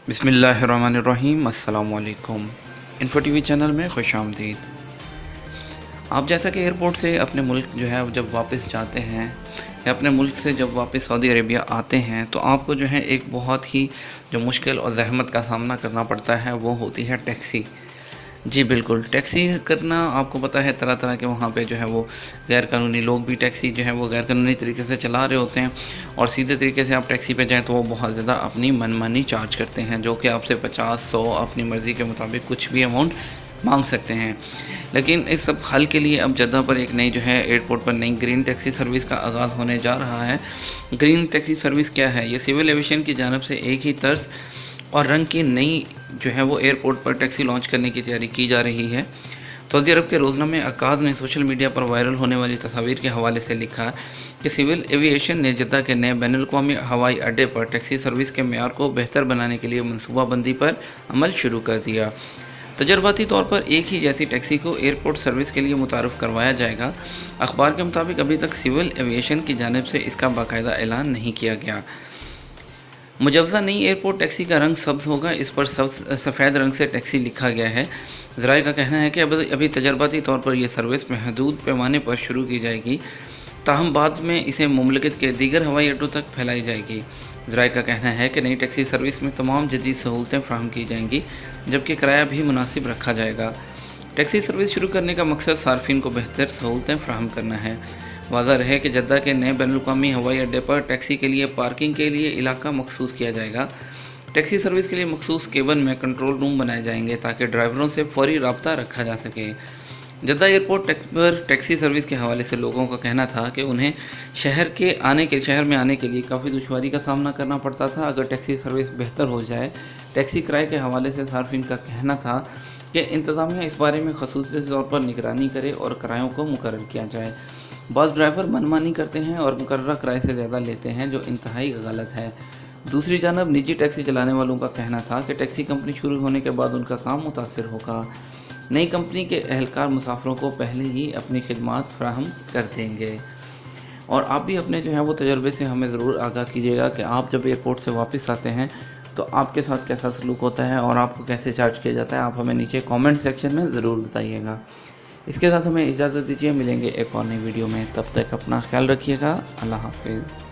بسم اللہ الرحمن الرحیم۔ السلام علیکم۔ انفو ٹی وی چینل میں خوش آمدید۔ آپ جیسا کہ ایئرپورٹ سے اپنے ملک جو ہے جب واپس جاتے ہیں یا اپنے ملک سے جب واپس سعودی عربیہ آتے ہیں تو آپ کو جو ہے ایک بہت ہی جو مشکل اور زحمت کا سامنا کرنا پڑتا ہے وہ ہوتی ہے ٹیکسی۔ جی بالکل، ٹیکسی کرنا آپ کو پتہ ہے طرح طرح کے وہاں پہ جو ہے وہ غیر قانونی لوگ بھی ٹیکسی جو ہے وہ غیر قانونی طریقے سے چلا رہے ہوتے ہیں، اور سیدھے طریقے سے آپ ٹیکسی پہ جائیں تو وہ بہت زیادہ اپنی من مانی چارج کرتے ہیں، جو کہ آپ سے 50-100 اپنی مرضی کے مطابق کچھ بھی اماؤنٹ مانگ سکتے ہیں۔ لیکن اس سب حل کے لیے اب جدہ پر ایک نئی جو ہے ایئرپورٹ پر نئی گرین ٹیکسی سروس کا آغاز ہونے جا رہا ہے۔ گرین ٹیکسی سروس کیا ہے؟ یہ سول ایویشن کی جانب سے ایک ہی طرز اور رنگ کی نئی جو ہے وہ ایئرپورٹ پر ٹیکسی لانچ کرنے کی تیاری کی جا رہی ہے۔ سعودی عرب کے روزنامے عکاظ نے سوشل میڈیا پر وائرل ہونے والی تصاویر کے حوالے سے لکھا کہ سول ایویشن نے جدہ کے نئے بین الاقوامی ہوائی اڈے پر ٹیکسی سروس کے معیار کو بہتر بنانے کے لیے منصوبہ بندی پر عمل شروع کر دیا۔ تجرباتی طور پر ایک ہی جیسی ٹیکسی کو ایئرپورٹ سروس کے لیے متعارف کروایا جائے گا۔ اخبار کے مطابق ابھی تک سول ایویشن کی جانب سے اس کا باقاعدہ اعلان نہیں کیا گیا۔ مجوزہ نئی ایئرپورٹ ٹیکسی کا رنگ سبز ہوگا، اس پر سفید رنگ سے ٹیکسی لکھا گیا ہے۔ ذرائع کا کہنا ہے کہ ابھی تجرباتی طور پر یہ سروس محدود پیمانے پر شروع کی جائے گی، تاہم بعد میں اسے مملکت کے دیگر ہوائی اڈوں تک پھیلائی جائے گی۔ ذرائع کا کہنا ہے کہ نئی ٹیکسی سروس میں تمام جدید سہولتیں فراہم کی جائیں گی، جبکہ کرایہ بھی مناسب رکھا جائے گا۔ ٹیکسی سروس شروع کرنے کا مقصد صارفین کو بہتر سہولتیں فراہم کرنا ہے۔ واضح رہے کہ جدہ کے نئے بین الاقوامی ہوائی اڈے پر ٹیکسی کے لیے پارکنگ کے لیے علاقہ مخصوص کیا جائے گا۔ ٹیکسی سروس کے لیے مخصوص کیبن میں کنٹرول روم بنائے جائیں گے تاکہ ڈرائیوروں سے فوری رابطہ رکھا جا سکے۔ جدہ ایئرپورٹ پر ٹیکسی سروس کے حوالے سے لوگوں کا کہنا تھا کہ انہیں شہر میں آنے کے لیے کافی دشواری کا سامنا کرنا پڑتا تھا۔ اگر ٹیکسی سروس بہتر ہو جائے، ٹیکسی کرائے کے حوالے سے صارفین کا کہنا تھا کہ انتظامیہ اس بارے میں خصوصی طور پر نگرانی کرے اور کرایوں کو مقرر کیا جائے۔ بعض ڈرائیور منمانی کرتے ہیں اور مقررہ کرائے سے زیادہ لیتے ہیں، جو انتہائی غلط ہے۔ دوسری جانب نجی ٹیکسی چلانے والوں کا کہنا تھا کہ ٹیکسی کمپنی شروع ہونے کے بعد ان کا کام متاثر ہوگا۔ نئی کمپنی کے اہلکار مسافروں کو پہلے ہی اپنی خدمات فراہم کر دیں گے۔ اور آپ بھی اپنے جو ہے وہ تجربے سے ہمیں ضرور آگاہ کیجیے گا کہ آپ جب ایئرپورٹ سے واپس آتے ہیں تو آپ کے ساتھ کیسا سلوک ہوتا ہے اور آپ کو کیسے چارج کیا جاتا ہے۔ آپ ہمیں نیچے کامنٹ سیکشن میں ضرور بتائیے گا۔ اس کے ساتھ ہمیں اجازت دیجیے، ملیں گے ایک اور نئی ویڈیو میں، تب تک اپنا خیال رکھیے گا۔ اللہ حافظ۔